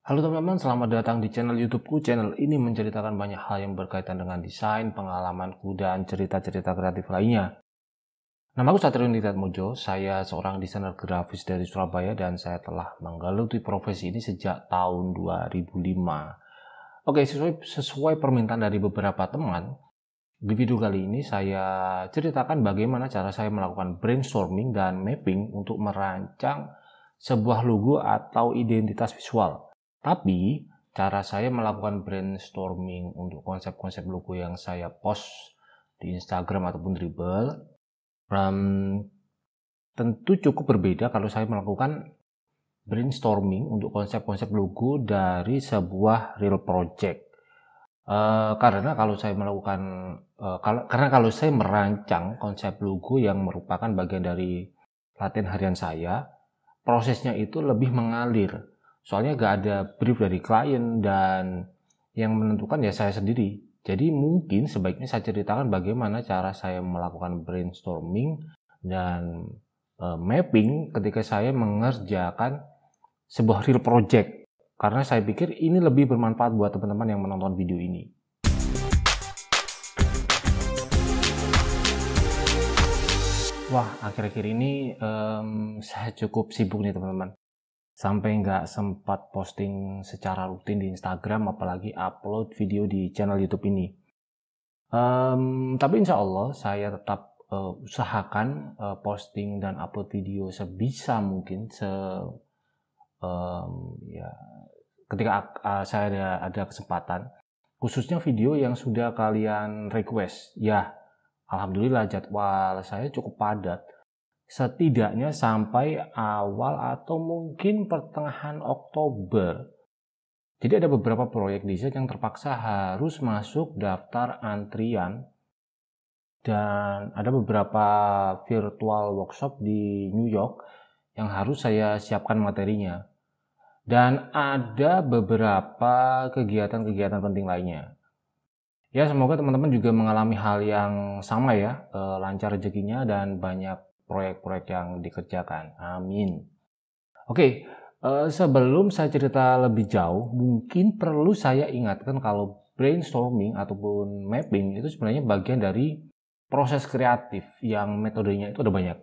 Halo teman-teman, selamat datang di channel YouTubeku. Channel ini menceritakan banyak hal yang berkaitan dengan desain, pengalamanku, dan cerita-cerita kreatif lainnya. Namaku Satrio Nitratmojo, saya seorang desainer grafis dari Surabaya dan saya telah menggeluti profesi ini sejak tahun 2005. Oke, sesuai permintaan dari beberapa teman, di video kali ini saya ceritakan bagaimana cara saya melakukan brainstorming dan mapping untuk merancang sebuah logo atau identitas visual. Tapi, cara saya melakukan brainstorming untuk konsep-konsep logo yang saya post di Instagram ataupun Dribbble, tentu cukup berbeda kalau saya melakukan brainstorming untuk konsep-konsep logo dari sebuah real project. Karena kalau saya merancang konsep logo yang merupakan bagian dari latihan harian saya, prosesnya itu lebih mengalir. Soalnya gak ada brief dari klien dan yang menentukan ya saya sendiri. Jadi mungkin sebaiknya saya ceritakan bagaimana cara saya melakukan brainstorming dan mapping ketika saya mengerjakan sebuah real project. Karena saya pikir ini lebih bermanfaat buat teman-teman yang menonton video ini. Wah, akhir-akhir ini saya cukup sibuk nih teman-teman. Sampai nggak sempat posting secara rutin di Instagram, apalagi upload video di channel YouTube ini. Tapi insya Allah saya tetap usahakan posting dan upload video sebisa mungkin ketika saya ada kesempatan, khususnya video yang sudah kalian request. Ya, alhamdulillah jadwal saya cukup padat. Setidaknya sampai awal atau mungkin pertengahan Oktober. Jadi ada beberapa proyek desain yang terpaksa harus masuk daftar antrian. Dan ada beberapa virtual workshop di New York yang harus saya siapkan materinya. Dan ada beberapa kegiatan-kegiatan penting lainnya. Ya, semoga teman-teman juga mengalami hal yang sama ya, lancar rezekinya dan banyak proyek-proyek yang dikerjakan. Amin. Oke, sebelum saya cerita lebih jauh, mungkin perlu saya ingatkan kalau brainstorming ataupun mapping itu sebenarnya bagian dari proses kreatif yang metodenya itu ada banyak.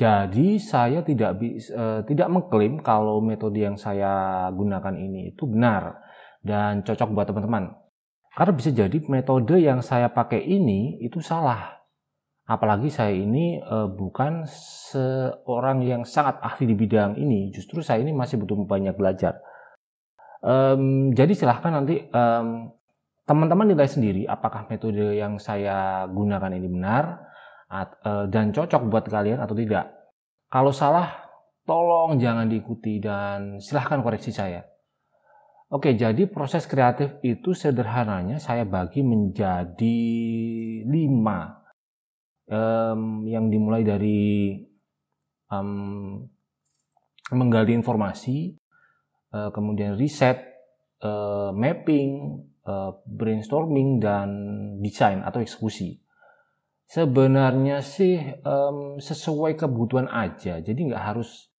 Jadi saya tidak mengklaim kalau metode yang saya gunakan ini itu benar dan cocok buat teman-teman. Karena bisa jadi metode yang saya pakai ini itu salah. Apalagi saya ini bukan seorang yang sangat ahli di bidang ini. Justru saya ini masih butuh banyak belajar. Jadi silahkan nanti teman-teman nilai sendiri apakah metode yang saya gunakan ini benar dan cocok buat kalian atau tidak. Kalau salah, tolong jangan diikuti dan silahkan koreksi saya. Oke, jadi proses kreatif itu sederhananya saya bagi menjadi 5. Yang dimulai dari menggali informasi, kemudian riset, mapping, brainstorming, dan desain atau eksekusi. Sebenarnya sih sesuai kebutuhan aja, jadi nggak harus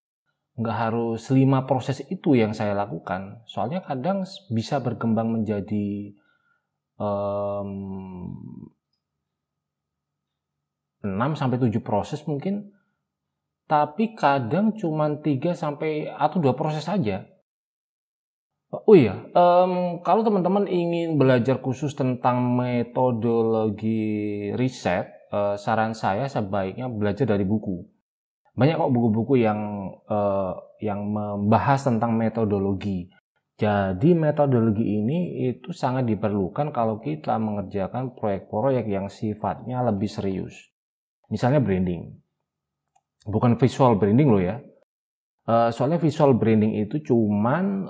5 proses itu yang saya lakukan. Soalnya kadang bisa berkembang menjadi 6-7 proses mungkin, tapi kadang cuma 3 sampai atau 2 proses saja. Oh iya, kalau teman-teman ingin belajar khusus tentang metodologi riset, saran saya sebaiknya belajar dari buku. Banyak kok buku-buku yang membahas tentang metodologi. Jadi metodologi ini itu sangat diperlukan kalau kita mengerjakan proyek-proyek yang sifatnya lebih serius. Misalnya branding. Bukan visual branding loh ya. Soalnya visual branding itu cuman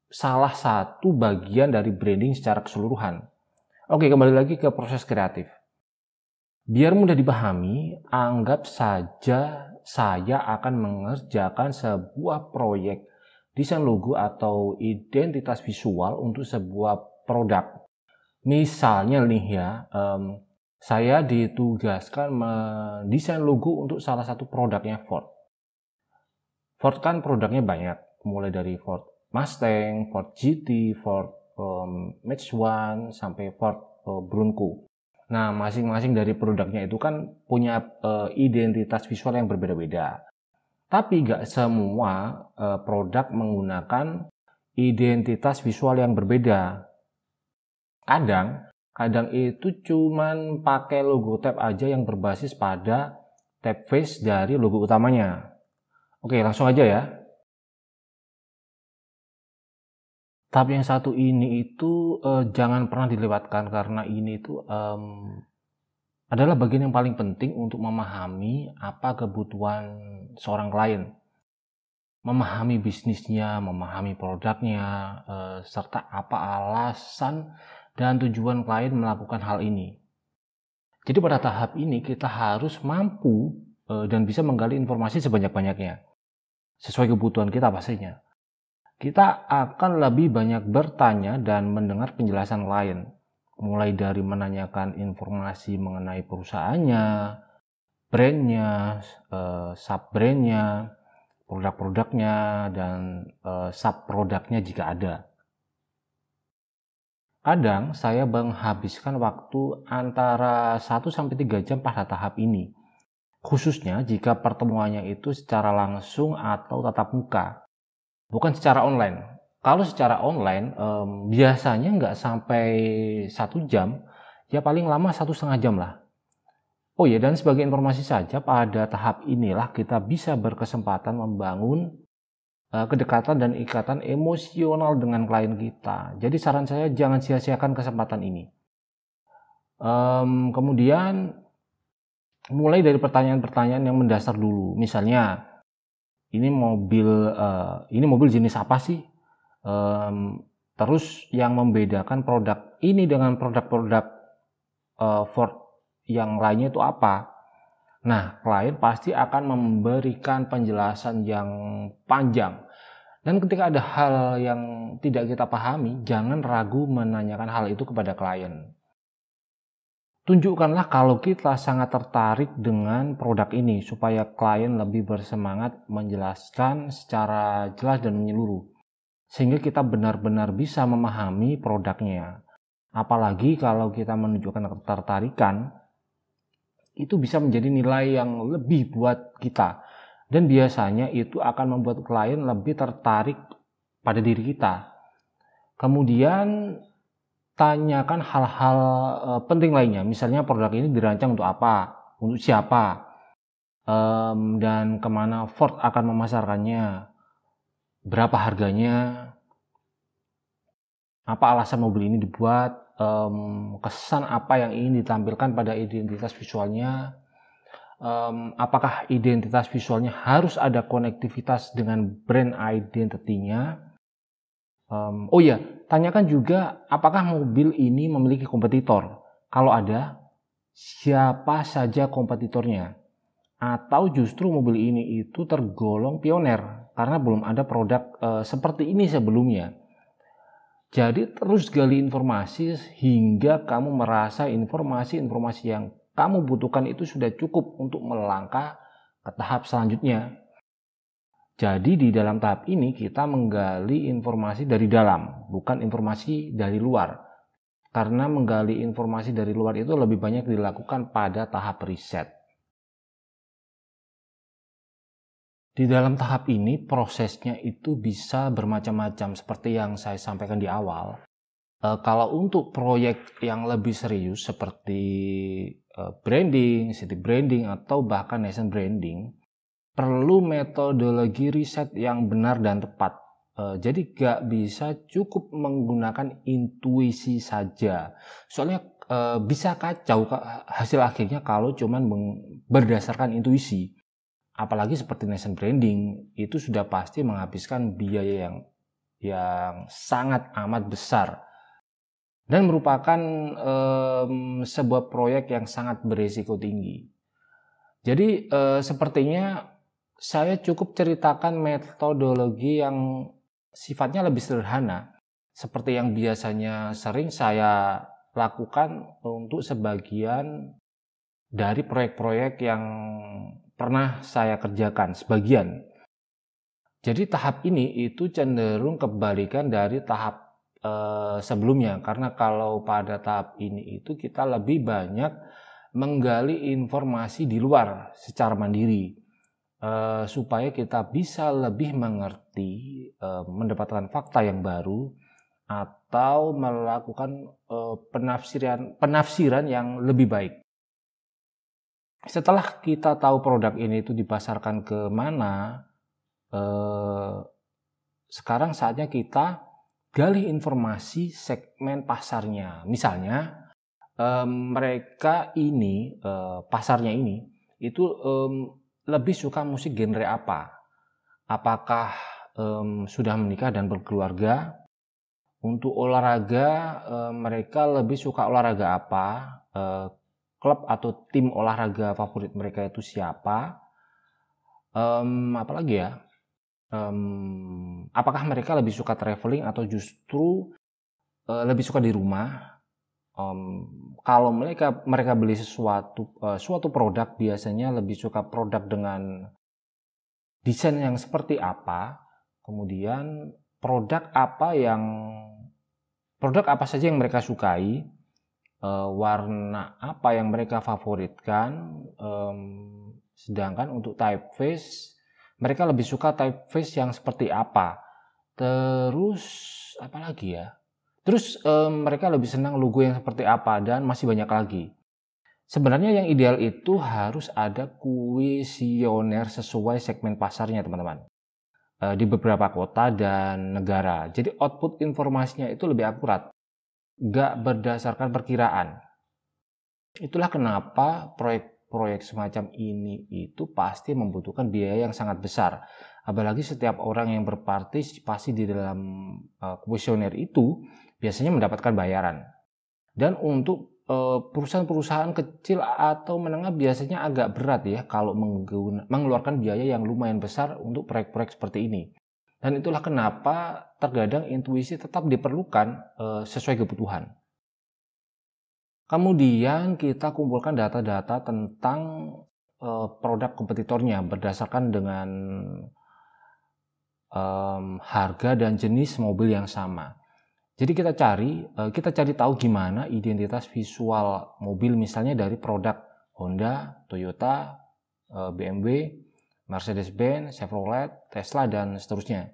salah satu bagian dari branding secara keseluruhan. Oke, kembali lagi ke proses kreatif. Biar mudah dipahami, anggap saja saya akan mengerjakan sebuah proyek desain logo atau identitas visual untuk sebuah produk. Misalnya nih ya, saya ditugaskan mendesain logo untuk salah satu produknya Ford. Ford kan produknya banyak, mulai dari Ford Mustang, Ford GT, Ford Match One, sampai Ford Bronco. Nah, masing-masing dari produknya itu kan punya identitas visual yang berbeda-beda. Tapi nggak semua produk menggunakan identitas visual yang berbeda. Kadang itu cuman pakai logo tab aja yang berbasis pada tab face dari logo utamanya. Oke, langsung aja ya. Tab yang satu ini itu jangan pernah dilewatkan karena ini itu adalah bagian yang paling penting untuk memahami apa kebutuhan seorang klien. Memahami bisnisnya, memahami produknya, serta apa alasan dan tujuan klien melakukan hal ini. Jadi pada tahap ini kita harus mampu dan bisa menggali informasi sebanyak-banyaknya. Sesuai kebutuhan kita pastinya. Kita akan lebih banyak bertanya dan mendengar penjelasan klien. Mulai dari menanyakan informasi mengenai perusahaannya, brandnya, sub-brandnya, produk-produknya, dan sub-produknya jika ada. Kadang saya menghabiskan waktu antara 1-3 jam pada tahap ini. Khususnya jika pertemuannya itu secara langsung atau tatap muka, bukan secara online. Kalau secara online biasanya nggak sampai 1 jam, ya paling lama 1,5 jam lah. Oh ya, dan sebagai informasi saja, pada tahap inilah kita bisa berkesempatan membangun kedekatan dan ikatan emosional dengan klien kita. Jadi saran saya jangan sia-siakan kesempatan ini. Kemudian mulai dari pertanyaan-pertanyaan yang mendasar dulu. Misalnya, ini mobil jenis apa sih? Terus yang membedakan produk ini dengan produk-produk Ford yang lainnya itu apa? Nah, klien pasti akan memberikan penjelasan yang panjang. Dan ketika ada hal yang tidak kita pahami, jangan ragu menanyakan hal itu kepada klien. Tunjukkanlah kalau kita sangat tertarik dengan produk ini supaya klien lebih bersemangat menjelaskan secara jelas dan menyeluruh. Sehingga kita benar-benar bisa memahami produknya. Apalagi kalau kita menunjukkan ketertarikan, itu bisa menjadi nilai yang lebih buat kita. Dan biasanya itu akan membuat klien lebih tertarik pada diri kita. Kemudian tanyakan hal-hal penting lainnya. Misalnya produk ini dirancang untuk apa, untuk siapa, dan kemana Ford akan memasarkannya, berapa harganya, apa alasan mobil ini dibuat, kesan apa yang ingin ditampilkan pada identitas visualnya, apakah identitas visualnya harus ada konektivitas dengan brand identity-nya. Oh ya, tanyakan juga apakah mobil ini memiliki kompetitor. Kalau ada, siapa saja kompetitornya. Atau justru mobil ini itu tergolong pioner karena belum ada produk seperti ini sebelumnya. Jadi terus gali informasi hingga kamu merasa informasi-informasi yang kamu butuhkan itu sudah cukup untuk melangkah ke tahap selanjutnya. Jadi di dalam tahap ini kita menggali informasi dari dalam, bukan informasi dari luar. Karena menggali informasi dari luar itu lebih banyak dilakukan pada tahap riset. Di dalam tahap ini prosesnya itu bisa bermacam-macam seperti yang saya sampaikan di awal. Kalau untuk proyek yang lebih serius seperti branding, city branding, atau bahkan nation branding, perlu metodologi riset yang benar dan tepat. Jadi gak bisa cukup menggunakan intuisi saja. Soalnya bisa kacau hasil akhirnya kalau cuman berdasarkan intuisi. Apalagi seperti nation branding, itu sudah pasti menghabiskan biaya yang sangat amat besar. Dan merupakan sebuah proyek yang sangat berisiko tinggi. Jadi sepertinya saya cukup ceritakan metodologi yang sifatnya lebih sederhana. Seperti yang biasanya sering saya lakukan untuk sebagian dari proyek-proyek yang pernah saya kerjakan, sebagian. Jadi tahap ini itu cenderung kebalikan dari tahap sebelumnya, karena kalau pada tahap ini itu kita lebih banyak menggali informasi di luar secara mandiri, supaya kita bisa lebih mengerti, mendapatkan fakta yang baru atau melakukan penafsiran yang lebih baik. Setelah kita tahu produk ini itu dipasarkan ke mana, sekarang saatnya kita gali informasi segmen pasarnya. Misalnya mereka ini, pasarnya ini itu lebih suka musik genre apa? Apakah sudah menikah dan berkeluarga? Untuk olahraga, mereka lebih suka olahraga apa? Klub atau tim olahraga favorit mereka itu siapa? Apalagi ya? Apakah mereka lebih suka traveling atau justru lebih suka di rumah? Kalau mereka beli suatu produk, biasanya lebih suka produk dengan desain yang seperti apa, kemudian produk apa saja yang mereka sukai, warna apa yang mereka favoritkan, sedangkan untuk typeface mereka lebih suka typeface yang seperti apa. Terus apa lagi ya? Terus mereka lebih senang logo yang seperti apa, dan masih banyak lagi. Sebenarnya yang ideal itu harus ada kuesioner sesuai segmen pasarnya, teman-teman, di beberapa kota dan negara. Jadi output informasinya itu lebih akurat, nggak berdasarkan perkiraan. Itulah kenapa proyek semacam ini itu pasti membutuhkan biaya yang sangat besar. Apalagi setiap orang yang berpartisipasi di dalam kuesioner itu biasanya mendapatkan bayaran. Dan untuk perusahaan-perusahaan kecil atau menengah biasanya agak berat ya kalau mengeluarkan biaya yang lumayan besar untuk proyek-proyek seperti ini. Dan itulah kenapa terkadang intuisi tetap diperlukan sesuai kebutuhan. Kemudian kita kumpulkan data-data tentang produk kompetitornya berdasarkan dengan harga dan jenis mobil yang sama. Jadi kita cari tahu gimana identitas visual mobil, misalnya dari produk Honda, Toyota, BMW, Mercedes-Benz, Chevrolet, Tesla, dan seterusnya.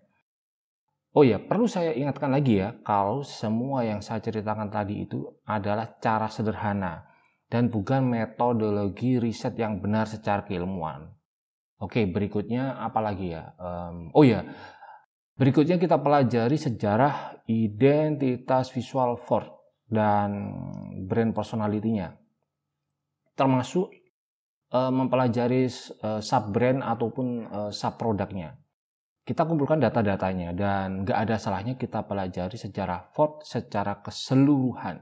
Oh ya, perlu saya ingatkan lagi ya, kalau semua yang saya ceritakan tadi itu adalah cara sederhana dan bukan metodologi riset yang benar secara keilmuan. Oke, berikutnya apa lagi ya? Berikutnya kita pelajari sejarah identitas visual Ford dan brand personality-nya, termasuk mempelajari sub-brand ataupun sub-produknya. Kita kumpulkan data-datanya dan nggak ada salahnya kita pelajari sejarah Ford secara keseluruhan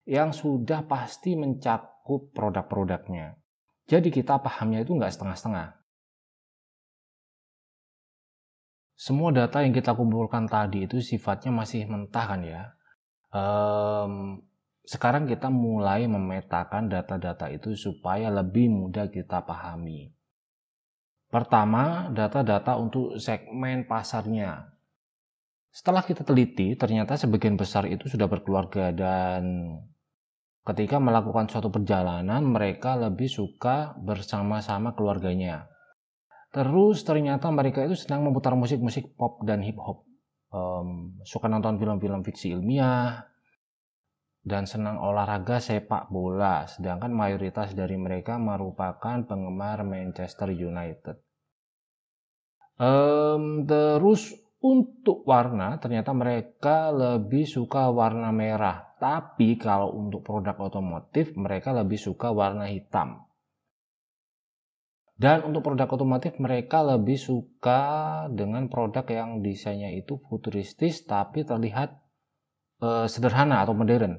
yang sudah pasti mencakup produk-produknya. Jadi kita pahamnya itu nggak setengah-setengah. Semua data yang kita kumpulkan tadi itu sifatnya masih mentah kan ya. Sekarang kita mulai memetakan data-data itu supaya lebih mudah kita pahami. Pertama, data-data untuk segmen pasarnya. Setelah kita teliti, ternyata sebagian besar itu sudah berkeluarga dan ketika melakukan suatu perjalanan, mereka lebih suka bersama-sama keluarganya. Terus ternyata mereka itu sedang memutar musik-musik pop dan hip hop, suka nonton film-film fiksi ilmiah, dan senang olahraga sepak bola, sedangkan mayoritas dari mereka merupakan penggemar Manchester United. Terus untuk warna, ternyata mereka lebih suka warna merah, tapi kalau untuk produk otomotif mereka lebih suka warna hitam. Dan untuk produk otomotif mereka lebih suka dengan produk yang desainnya itu futuristis tapi terlihat sederhana atau modern.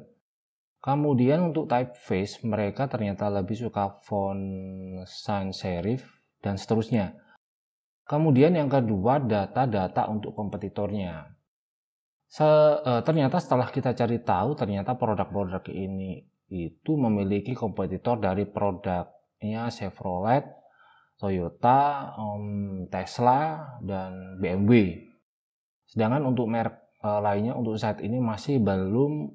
Kemudian untuk typeface mereka ternyata lebih suka font sans serif dan seterusnya. Kemudian yang kedua, data-data untuk kompetitornya. Ternyata setelah kita cari tahu, ternyata produk-produk ini itu memiliki kompetitor dari produknya Chevrolet, Toyota, Tesla, dan BMW. Sedangkan untuk merek lainnya untuk saat ini masih belum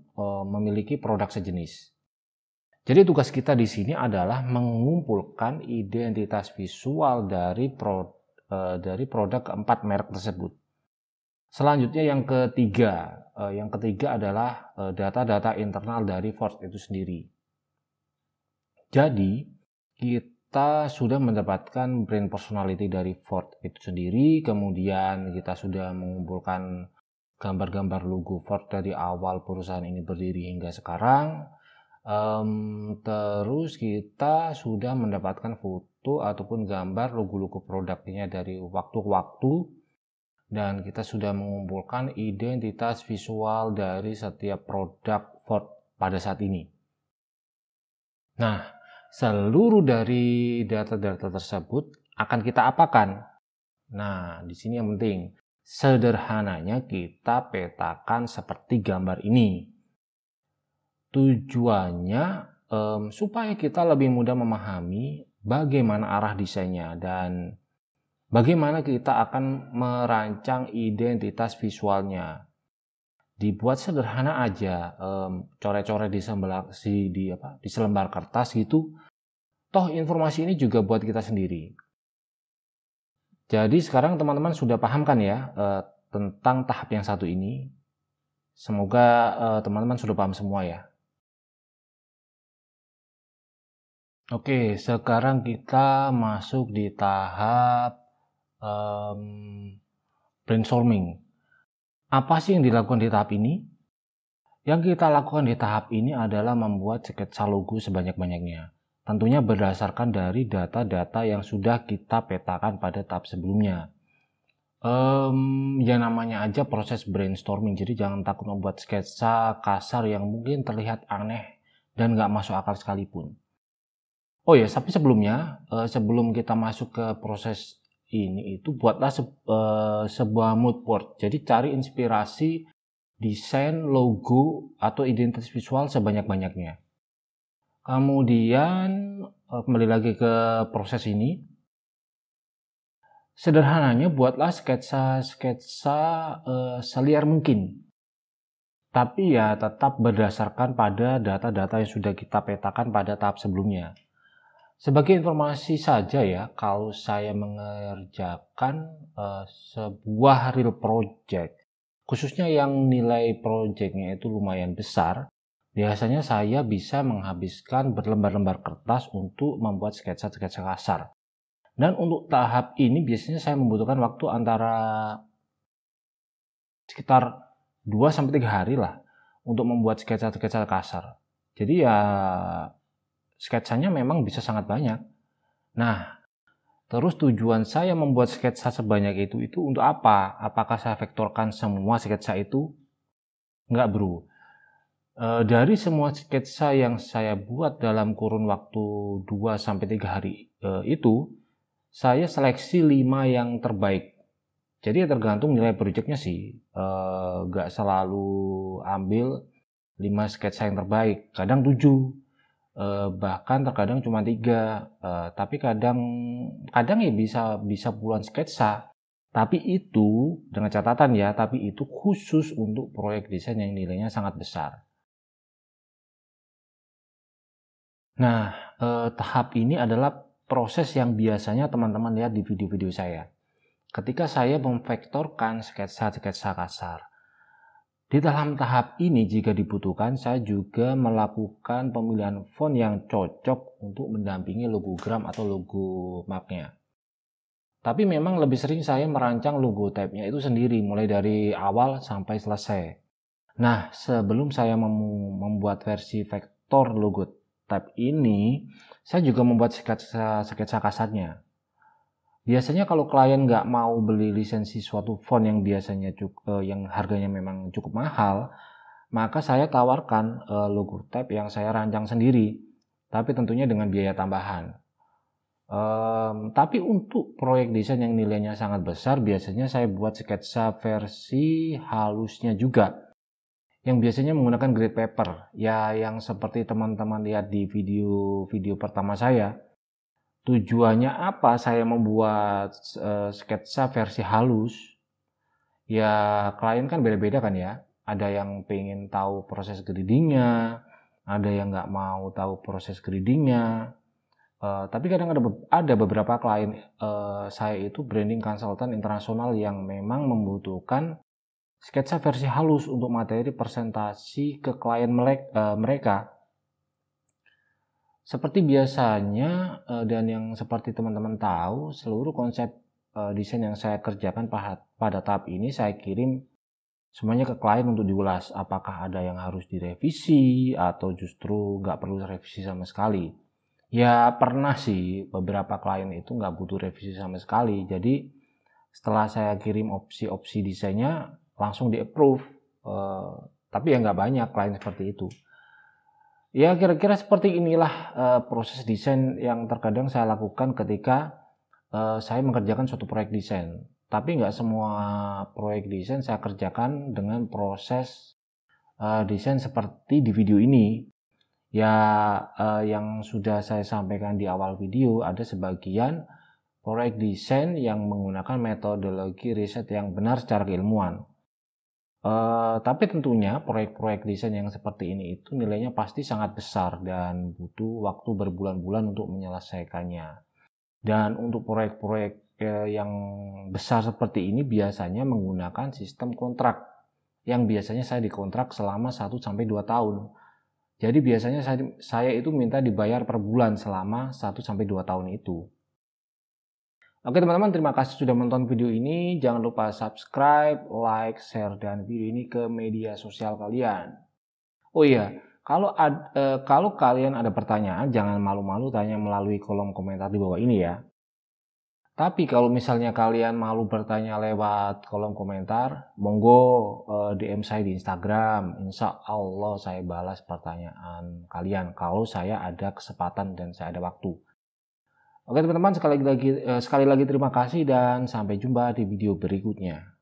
memiliki produk sejenis. Jadi tugas kita di sini adalah mengumpulkan identitas visual dari produk keempat merek tersebut. Selanjutnya yang ketiga adalah data-data internal dari Ford itu sendiri. Jadi kita sudah mendapatkan brand personality dari Ford itu sendiri, kemudian kita sudah mengumpulkan gambar-gambar logo Ford dari awal perusahaan ini berdiri hingga sekarang. Terus kita sudah mendapatkan foto ataupun gambar logo-logo produknya dari waktu ke waktu, dan kita sudah mengumpulkan identitas visual dari setiap produk Ford pada saat ini. Nah, seluruh dari data-data tersebut akan kita apakan? Nah, di sini yang penting, sederhananya kita petakan seperti gambar ini. Tujuannya supaya kita lebih mudah memahami bagaimana arah desainnya dan bagaimana kita akan merancang identitas visualnya. Dibuat sederhana aja, coret-coret di selembar kertas gitu. Toh informasi ini juga buat kita sendiri. Jadi sekarang teman-teman sudah paham kan ya tentang tahap yang satu ini. Semoga teman-teman sudah paham semua ya. Oke, sekarang kita masuk di tahap brainstorming. Apa sih yang dilakukan di tahap ini? Yang kita lakukan di tahap ini adalah membuat sketsa logo sebanyak-banyaknya. Tentunya berdasarkan dari data-data yang sudah kita petakan pada tahap sebelumnya. Yang namanya aja proses brainstorming, jadi jangan takut membuat sketsa kasar yang mungkin terlihat aneh dan nggak masuk akal sekalipun. Oh ya, tapi sebelumnya, sebelum kita masuk ke proses ini, itu buatlah sebuah mood board. Jadi cari inspirasi desain, logo, atau identitas visual sebanyak-banyaknya. Kemudian kembali lagi ke proses ini. Sederhananya buatlah sketsa-sketsa seliar mungkin. Tapi ya tetap berdasarkan pada data-data yang sudah kita petakan pada tahap sebelumnya. Sebagai informasi saja ya, kalau saya mengerjakan sebuah real project, khususnya yang nilai projectnya itu lumayan besar, biasanya saya bisa menghabiskan berlembar-lembar kertas untuk membuat sketsa-sketsa kasar. Dan untuk tahap ini biasanya saya membutuhkan waktu antara sekitar 2-3 hari lah untuk membuat sketsa-sketsa kasar. Jadi ya sketsanya memang bisa sangat banyak. Nah, terus tujuan saya membuat sketsa sebanyak itu untuk apa? Apakah saya vektorkan semua sketsa itu? Enggak, bro. Dari semua sketsa yang saya buat dalam kurun waktu 2-3 hari itu, saya seleksi 5 yang terbaik. Jadi ya tergantung nilai projectnya sih. Enggak selalu ambil 5 sketsa yang terbaik. Kadang 7. Bahkan terkadang cuma 3, tapi kadang ya bisa puluhan sketsa. Tapi itu dengan catatan ya, tapi itu khusus untuk proyek desain yang nilainya sangat besar. Nah, tahap ini adalah proses yang biasanya teman-teman lihat di video-video saya. Ketika saya memvektorkan sketsa-sketsa kasar. Di dalam tahap ini jika dibutuhkan, saya juga melakukan pemilihan font yang cocok untuk mendampingi logogram atau logo mapnya. Tapi memang lebih sering saya merancang logo type-nya itu sendiri, mulai dari awal sampai selesai. Nah, sebelum saya membuat versi vektor logo type ini, saya juga membuat sketsa kasarnya. Biasanya kalau klien nggak mau beli lisensi suatu font yang biasanya yang harganya memang cukup mahal, maka saya tawarkan logo type yang saya rancang sendiri, tapi tentunya dengan biaya tambahan. Tapi untuk proyek desain yang nilainya sangat besar, biasanya saya buat sketsa versi halusnya juga, yang biasanya menggunakan grade paper, ya yang seperti teman-teman lihat di video pertama saya. Tujuannya apa saya membuat sketsa versi halus? Ya klien kan beda-beda kan ya. Ada yang pengen tahu proses gradingnya, ada yang nggak mau tahu proses gradingnya. Tapi kadang ada beberapa klien saya itu branding consultant internasional yang memang membutuhkan sketsa versi halus untuk materi presentasi ke klien mereka. Seperti biasanya dan yang seperti teman-teman tahu, seluruh konsep desain yang saya kerjakan pada tahap ini saya kirim semuanya ke klien untuk diulas. Apakah ada yang harus direvisi atau justru nggak perlu revisi sama sekali. Ya pernah sih beberapa klien itu nggak butuh revisi sama sekali. Jadi setelah saya kirim opsi-opsi desainnya langsung di-approve. Tapi ya nggak banyak klien seperti itu. Ya kira-kira seperti inilah proses desain yang terkadang saya lakukan ketika saya mengerjakan suatu proyek desain. Tapi nggak semua proyek desain saya kerjakan dengan proses desain seperti di video ini. Ya, yang sudah saya sampaikan di awal video, ada sebagian proyek desain yang menggunakan metodologi riset yang benar secara keilmuan. Tapi tentunya proyek-proyek desain yang seperti ini itu nilainya pasti sangat besar dan butuh waktu berbulan-bulan untuk menyelesaikannya. Dan untuk proyek-proyek yang besar seperti ini biasanya menggunakan sistem kontrak yang biasanya saya dikontrak selama 1-2 tahun. Jadi biasanya saya itu minta dibayar per bulan selama 1-2 tahun itu. Oke teman-teman, terima kasih sudah menonton video ini. Jangan lupa subscribe, like, share, dan video ini ke media sosial kalian. Oh iya, kalau kalian ada pertanyaan, jangan malu-malu tanya melalui kolom komentar di bawah ini ya. Tapi kalau misalnya kalian malu bertanya lewat kolom komentar, monggo DM saya di Instagram. Insya Allah saya balas pertanyaan kalian kalau saya ada kesempatan dan saya ada waktu. Oke teman-teman, sekali lagi terima kasih dan sampai jumpa di video berikutnya.